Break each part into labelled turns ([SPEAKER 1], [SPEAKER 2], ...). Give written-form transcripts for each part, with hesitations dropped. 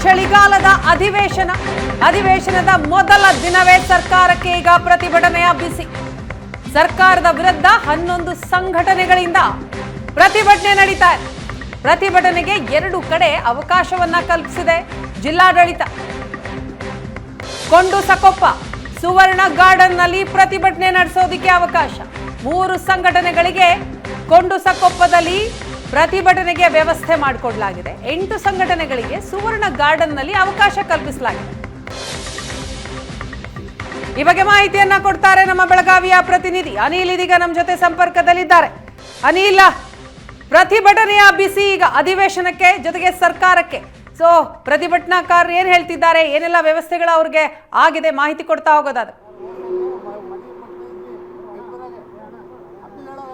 [SPEAKER 1] ಚಳಿಗಾಲದ ಅಧಿವೇಶನದ ಮೊದಲ ದಿನವೇ ಸರ್ಕಾರಕ್ಕೆ ಈಗ ಪ್ರತಿಭಟನೆಯ ಬಿಸಿ. ಸರ್ಕಾರದ ವಿರುದ್ಧ 11 ಸಂಘಟನೆಗಳಿಂದ ಪ್ರತಿಭಟನೆ ನಡೀತಾ ಇದೆ. ಪ್ರತಿಭಟನೆಗೆ 2 ಕಡೆ ಅವಕಾಶವನ್ನ ಕಲ್ಪಿಸಿದೆ ಜಿಲ್ಲಾಡಳಿತ. ಕೊಂಡು ಸಕೊಪ್ಪ ಸುವರ್ಣ ಗಾರ್ಡನ್ನಲ್ಲಿ ಪ್ರತಿಭಟನೆ ನಡೆಸೋದಕ್ಕೆ ಅವಕಾಶ. 3 ಸಂಘಟನೆಗಳಿಗೆ ಕೊಂಡು ಸಕೊಪ್ಪದಲ್ಲಿ ಪ್ರತಿಭಟನೆಗೆ ವ್ಯವಸ್ಥೆ ಮಾಡಿಕೊಡಲಾಗಿದೆ. 8 ಸಂಘಟನೆಗಳಿಗೆ ಸುವರ್ಣ ಗಾರ್ಡನ್ನಲ್ಲಿ ಅವಕಾಶ ಕಲ್ಪಿಸಲಾಗಿದೆ. ಈ ಬಗ್ಗೆ ಮಾಹಿತಿಯನ್ನ ಕೊಡ್ತಾರೆ ನಮ್ಮ ಬೆಳಗಾವಿಯ ಪ್ರತಿನಿಧಿ ಅನಿಲ್. ಇದೀಗ ನಮ್ಮ ಜೊತೆ ಸಂಪರ್ಕದಲ್ಲಿದ್ದಾರೆ. ಅನಿಲ್, ಪ್ರತಿಭಟನೆಯ ಬಿಸಿ ಈಗ ಅಧಿವೇಶನಕ್ಕೆ ಜೊತೆಗೆ ಸರ್ಕಾರಕ್ಕೆ. ಸೊ ಪ್ರತಿಭಟನಾಕಾರರು ಏನ್ ಹೇಳ್ತಿದ್ದಾರೆ, ಏನೆಲ್ಲ ವ್ಯವಸ್ಥೆಗಳು ಅವ್ರಿಗೆ ಆಗಿದೆ, ಮಾಹಿತಿ ಕೊಡ್ತಾ ಹೋಗೋದಾದ್ರೆ.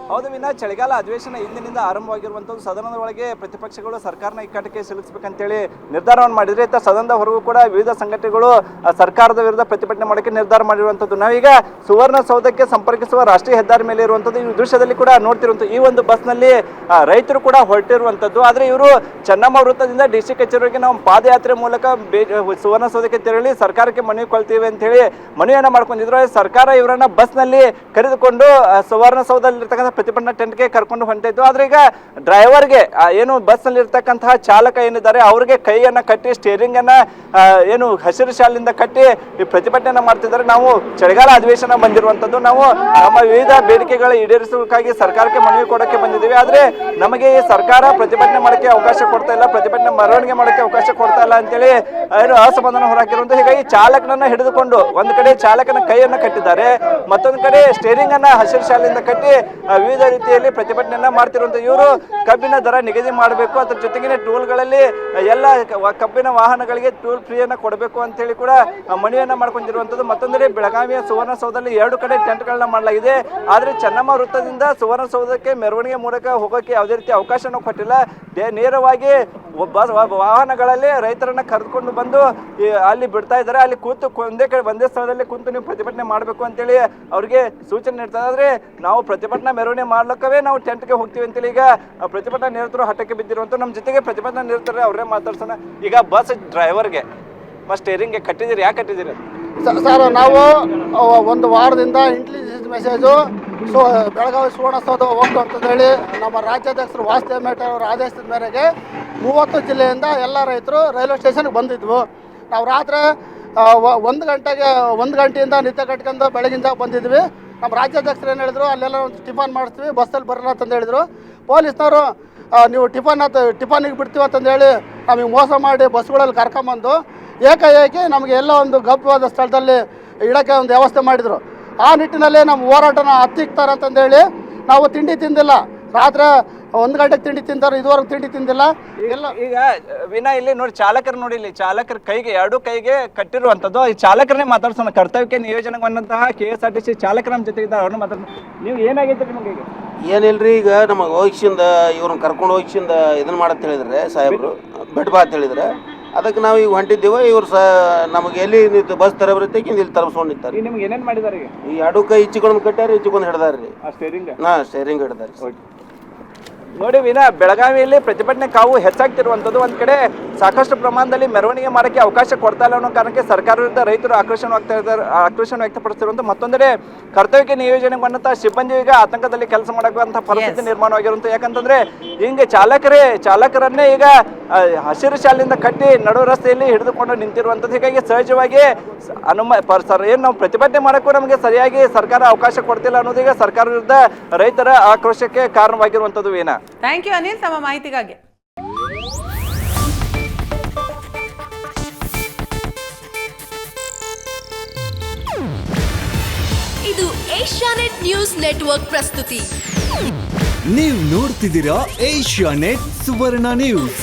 [SPEAKER 2] ಹೌದು ವಿನಾ, ಚಳಿಗಾಲ ಅಧಿವೇಶನ ಇಂದಿನಿಂದ ಆರಂಭವಾಗಿರುವಂಥದ್ದು. ಸದನದ ಒಳಗೆ ಪ್ರತಿಪಕ್ಷಗಳು ಸರ್ಕಾರನ ಇಕ್ಕಟ್ಟಿಗೆ ಸಿಲುಕಿಸಬೇಕಂತೇಳಿ ನಿರ್ಧಾರವನ್ನು ಮಾಡಿದರೆ, ಇತ್ತ ಸದನದ ಹೊರಗೂ ಕೂಡ ವಿವಿಧ ಸಂಘಟನೆಗಳು ಸರ್ಕಾರದ ವಿರುದ್ಧ ಪ್ರತಿಭಟನೆ ಮಾಡೋಕ್ಕೆ ನಿರ್ಧಾರ ಮಾಡಿರುವಂಥದ್ದು. ನಾವೀಗ ಸುವರ್ಣಸೌಧಕ್ಕೆ ಸಂಪರ್ಕಿಸುವ ರಾಷ್ಟ್ರೀಯ ಹೆದ್ದಾರಿ ಮೇಲೆ ಇರುವಂಥದ್ದು. ಈ ದೃಶ್ಯದಲ್ಲಿ ಕೂಡ ನೋಡ್ತಿರುವಂಥದ್ದು. ಈ ಒಂದು ಬಸ್ನಲ್ಲಿ ರೈತರು ಕೂಡ ಹೊರಟಿರುವಂಥದ್ದು. ಆದರೆ ಇವರು ಚೆನ್ನಮ್ಮ ವೃತ್ತದಿಂದ ಡಿಸಿ ಕಚೇರಿಗೆ ನಾವು ಪಾದಯಾತ್ರೆ ಮೂಲಕ ಸುವರ್ಣಸೌಧಕ್ಕೆ ತೆರಳಿ ಸರ್ಕಾರಕ್ಕೆ ಮನವಿ ಕೊಳ್ತೀವಿ ಅಂತೇಳಿ ಮನವಿಯನ್ನು ಮಾಡ್ಕೊಂಡಿದ್ರು. ಸರ್ಕಾರ ಇವರನ್ನ ಬಸ್ನಲ್ಲಿ ಕರೆದುಕೊಂಡು ಸುವರ್ಣಸೌಧದಲ್ಲಿರ್ತಕ್ಕಂಥ ಪ್ರತಿಭಟನಾ ಟೆಂಟ್ಗೆ ಕರ್ಕೊಂಡು ಹೊಂಟಿದ್ದು. ಆದ್ರೆ ಈಗ ಡ್ರೈವರ್ಗೆ ಏನು ಬಸ್ ನಲ್ಲಿ ಇರ್ತಕ್ಕಂತಹ ಚಾಲಕ ಏನಿದ್ದಾರೆ ಅವ್ರಿಗೆ ಕೈಯನ್ನ ಕಟ್ಟಿ ಸ್ಟೇರಿಂಗ್ ಅನ್ನ ಏನು ಹಸಿರು ಶಾಲಿಂದ ಕಟ್ಟಿ ಈ ಪ್ರತಿಭಟನೆ ಮಾಡ್ತಿದ್ದಾರೆ. ನಾವು ಚಳಿಗಾಲ ಅಧಿವೇಶನ ಬಂದಿರುವಂತದ್ದು, ನಾವು ನಮ್ಮ ವಿವಿಧ ಬೇಡಿಕೆಗಳ ಈಡೇರಿಸೋದಕ್ಕಾಗಿ ಸರ್ಕಾರಕ್ಕೆ ಮನವಿ ಕೊಡೋಕೆ ಬಂದಿದ್ದೀವಿ. ಆದ್ರೆ ನಮಗೆ ಈ ಸರ್ಕಾರ ಪ್ರತಿಭಟನೆ ಮಾಡೋಕ್ಕೆ ಅವಕಾಶ ಕೊಡ್ತಾ ಇಲ್ಲ, ಪ್ರತಿಭಟನೆ ಮೆರವಣಿಗೆ ಮಾಡೋಕ್ಕೆ ಅವಕಾಶ ಕೊಡ್ತಾ ಇಲ್ಲ ಅಂತೇಳಿ ಏನು ಅಸಮಾಧಾನ ಹೊರಹಾಕಿರುವಂತ. ಹೀಗಾಗಿ ಚಾಲಕನನ್ನ ಹಿಡಿದುಕೊಂಡು ಒಂದ್ ಕಡೆ ಚಾಲಕನ ಕೈಯನ್ನ ಕಟ್ಟಿದ್ದಾರೆ, ಮತ್ತೊಂದು ಕಡೆ ಸ್ಟೇರಿಂಗ್ ಅನ್ನ ಹಸಿರು ಶಾಲಿಂದ ಕಟ್ಟಿ ವಿವಿಧ ರೀತಿಯಲ್ಲಿ ಪ್ರತಿಭಟನೆಯನ್ನ ಮಾಡ್ತಿರುವಂತ. ಇವರು ಕಬ್ಬಿನ ದರ ನಿಗದಿ ಮಾಡಬೇಕು, ಅದ್ರ ಜೊತೆಗೆ ಟೋಲ್ಗಳಲ್ಲಿ ಎಲ್ಲ ಕಬ್ಬಿನ ವಾಹನಗಳಿಗೆ ಟೋಲ್ ಫ್ರೀಯನ್ನ ಕೊಡಬೇಕು ಅಂತ ಹೇಳಿ ಕೂಡ ಮನವಿಯನ್ನ ಮಾಡ್ಕೊಂಡಿರುವಂತದ್ದು. ಮತ್ತೊಂದೆಡೆ ಬೆಳಗಾವಿಯ ಸುವರ್ಣಸೌಧದಲ್ಲಿ 2 ಕಡೆ ಟೆಂಟ್ಗಳನ್ನ ಮಾಡಲಾಗಿದೆ. ಆದ್ರೆ ಚೆನ್ನಮ್ಮ ವೃತ್ತದಿಂದ ಸುವರ್ಣಸೌಧಕ್ಕೆ ಮೆರವಣಿಗೆ ಮೂಲಕ ಹೋಗೋಕೆ ಯಾವುದೇ ರೀತಿ ಅವಕಾಶನೂ ಕೊಟ್ಟಿಲ್ಲ. ನೇರವಾಗಿ ವಾಹನಗಳಲ್ಲಿ ರೈತರನ್ನ ಕರೆದುಕೊಂಡು ಬಂದು ಅಲ್ಲಿ ಬಿಡ್ತಾ ಇದ್ದಾರೆ. ಅಲ್ಲಿ ಕೂತು ಒಂದೇ ಸ್ಥಳದಲ್ಲಿ ಕೂತು ನೀವು ಪ್ರತಿಭಟನೆ ಮಾಡಬೇಕು ಅಂತೇಳಿ ಅವ್ರಿಗೆ ಸೂಚನೆ ನೀಡ್ತಾರೆ. ಆದ್ರೆ ನಾವು ಪ್ರತಿಭಟನಾ ಮೆರವಣಿಗೆ ಮಾಡ್ಲಿಕ್ಕವೇ ನಾವು ಟೆಂಟ್ಗೆ ಹೋಗ್ತೀವಿ ಅಂತೇಳಿ ಈಗ ಪ್ರತಿಭಟನಾ ನಿರತರು ಹಠಕ್ಕೆ ಬಿದ್ದಿರುವಂತ. ನಮ್ಮ ಜೊತೆಗೆ ಪ್ರತಿಭಟನಾ ನಿರತರು ಅವರೇ ಮಾತಾಡ್ಸೋಣ. ಈಗ ಬಸ್ ಡ್ರೈವರ್ಗೆ ಸ್ಟೇರಿಂಗ್ಗೆ ಕಟ್ಟಿದ್ದೀರಿ, ಯಾಕೆ ಕಟ್ಟಿದ್ದೀರಿ
[SPEAKER 3] ಸರ್? ನಾವು 1 ವಾರದಿಂದ ಇಂಟೆಲಿಜೆನ್ಸ್ ಮೆಸೇಜು ಬೆಳಗಾವಿ ಸುವರ್ಣಸೌಧ ಹೋಗ್ತು ಅಂತೇಳಿ ನಮ್ಮ ರಾಜ್ಯಾಧ್ಯಕ್ಷರು ವಾಸುದೇವ್ ಮೇಟ ಅವರ ಆದೇಶದ ಮೇರೆಗೆ 30 ಜಿಲ್ಲೆಯಿಂದ ಎಲ್ಲ ರೈತರು ರೈಲ್ವೆ ಸ್ಟೇಷನ್ಗೆ ಬಂದಿದ್ವು. ನಾವು ರಾತ್ರಿ 1 ಗಂಟೆಯಿಂದ ನಿತ್ಯ ಕಟ್ಕೊಂಡು ಬೆಳಗಿಂದ ಬಂದಿದ್ವಿ. ನಮ್ಮ ರಾಜ್ಯಾಧ್ಯಕ್ಷರು ಏನು ಹೇಳಿದ್ರು, ಅಲ್ಲೆಲ್ಲ ಒಂದು ಟಿಫನ್ ಮಾಡಿಸ್ತೀವಿ, ಬಸ್ಸಲ್ಲಿ ಬರೋಣ ಅಂತಂದು ಹೇಳಿದರು. ಪೊಲೀಸ್ನವರು ನೀವು ಟಿಫನಿಗೆ ಬಿಡ್ತೀವಿ ಅಂತಂದೇಳಿ ನಮಗೆ ಮೋಸ ಮಾಡಿ ಬಸ್ಗಳಲ್ಲಿ ಕರ್ಕೊಂಬಂದು ಏಕಾಏಕಿ ನಮಗೆ ಎಲ್ಲ ಒಂದು ಗೌಪ್ಯವಾದ ಸ್ಥಳದಲ್ಲಿ ಇಡೋಕ್ಕೆ ಒಂದು ವ್ಯವಸ್ಥೆ ಮಾಡಿದರು. ಆ ನಿಟ್ಟಿನಲ್ಲಿ ನಮ್ಮ ಹೋರಾಟನ ಹತ್ತಿಕ್ತಾರೆ ಅಂತಂದೇಳಿ ನಾವು ತಿಂಡಿ ತಿಂದಿಲ್ಲ. ರಾತ್ರಿ 1 ಗಂಟೆಗೆ ತಿಂಡಿ ತಿಂತಾರೆ, ಇದುವರೆಗೂ ತಿಂಡಿ ತಿಂದಿಲ್ಲ.
[SPEAKER 2] ಈಗ ವಿನಾ ಇಲ್ಲಿ ನೋಡಿ, ಚಾಲಕರು ನೋಡಿ, ಇಲ್ಲಿ ಚಾಲಕರ ಕೈಗೆ 2 ಕೈಗೆ ಕಟ್ಟಿರುವಂಥದ್ದು. ಈ ಚಾಲಕರನ್ನೇ ಮಾತಾಡ್ಸೋಣ. ಕರ್ತವ್ಯಕ್ಕೆ ನಿಯೋಜನೆಗೊಂಡಂತಹ KSRTC ಚಾಲಕರ ನಮ್ಮ ಜೊತೆ ಇದ್ದಾರೆ, ಅವ್ರನ್ನ ಮಾತಾಡ್ಸೋಣ. ನೀವು ಏನಾಗೈತೆ ನಿಮಗೆ? ಈಗ
[SPEAKER 4] ಏನಿಲ್ರಿ, ಈಗ ನಮಗೆ ಹೋಗಿಸಿಂದ ಇವ್ರನ್ನ ಕರ್ಕೊಂಡು ಹೋಗಿಸಿಂದ ಇದನ್ನು ಮಾಡಂತ ಹೇಳಿದ್ರೆ ಸಾಹೇಬರು ಬೆಡ್ ಬಾ ಅಂತ ಹೇಳಿದ್ರೆ, ಅದಕ್ಕೆ ನಾವು ಈಗ ಹೊಂಟಿದ್ದೀವಿ. ಇವ್ರು ನಮಗೆ ಎಲ್ಲಿ ಬಸ್ ತರಬರುತ್ತೆ ಇಲ್ಲಿ ತರಿಸ್ಕೊಂಡು ನಿಂತಾರೆ.
[SPEAKER 2] ನಿಮ್ಗೆ ಏನೇನು ಮಾಡಿದಾರೆ?
[SPEAKER 4] ಈ 2 ಕೈ ಇಚ್ಚಿಕೊಂಡು ಕಟ್ಟಾರೆ, ಇಚ್ಚಿಕೊಂಡು ಹಿಡ್ದಾರ್ರಿ.
[SPEAKER 2] Steering
[SPEAKER 4] steering ಹಿಡ್ದಾರೆ.
[SPEAKER 2] ನೋಡಿ ವಿನಾ, ಬೆಳಗಾವಿಯಲ್ಲಿ ಪ್ರತಿಭಟನೆ ಕಾವು ಹೆಚ್ಚಾಗ್ತಿರುವಂಥದ್ದು. ಒಂದು ಕಡೆ ಸಾಕಷ್ಟು ಪ್ರಮಾಣದಲ್ಲಿ ಮೆರವಣಿಗೆ ಮಾಡೋಕ್ಕೆ ಅವಕಾಶ ಕೊಡ್ತಾ ಇಲ್ಲ ಅನ್ನೋ ಕಾರಣಕ್ಕೆ ಸರ್ಕಾರ ವಿರುದ್ಧ ರೈತರು ಆಕ್ರೋಶ ವ್ಯಕ್ತಪಡಿಸ್ತಿರುವಂಥ. ಮತ್ತೊಂದೆಡೆ ಕರ್ತವ್ಯಕ್ಕೆ ನಿಯೋಜನೆಗೊಂಡಂಥ ಸಿಬ್ಬಂದಿಗೆ ಆತಂಕದಲ್ಲಿ ಕೆಲಸ ಮಾಡುವಂಥ ಪರಿಸ್ಥಿತಿ ನಿರ್ಮಾಣವಾಗಿರುವಂಥ. ಯಾಕಂತಂದ್ರೆ ಹಿಂಗೆ ಚಾಲಕರನ್ನೇ ಈಗ ಹಸಿರು ಶಾಲಿಂದ ಕಟ್ಟಿ ನಡು ರಸ್ತೆಯಲ್ಲಿ ಹಿಡಿದುಕೊಂಡು ನಿಂತಿರುವಂಥದ್ದು. ಹೀಗಾಗಿ ಸಹಜವಾಗಿ ಏನು ನಾವು ಪ್ರತಿಭಟನೆ ಮಾಡೋಕ್ಕೂ ನಮಗೆ ಸರಿಯಾಗಿ ಸರ್ಕಾರ ಅವಕಾಶ ಕೊಡ್ತಿಲ್ಲ ಅನ್ನೋದೀಗ ಸರ್ಕಾರ ವಿರುದ್ಧ ರೈತರ ಆಕ್ರೋಶಕ್ಕೆ ಕಾರಣವಾಗಿರುವಂಥದ್ದು. ವೀಣಾ,
[SPEAKER 1] ಥ್ಯಾಂಕ್ ಯು ಅನಿಲ್ ತಮ್ಮ ಮಾಹಿತಿಗಾಗಿ.
[SPEAKER 5] ಇದು ಏಷ್ಯಾನೆಟ್ ನ್ಯೂಸ್ ನೆಟ್ವರ್ಕ್ ಪ್ರಸ್ತುತಿ.
[SPEAKER 6] ನೀವು ನೋಡ್ತಿದ್ದೀರಾ ಏಷ್ಯಾನೆಟ್ ಸುವರ್ಣ ನ್ಯೂಸ್.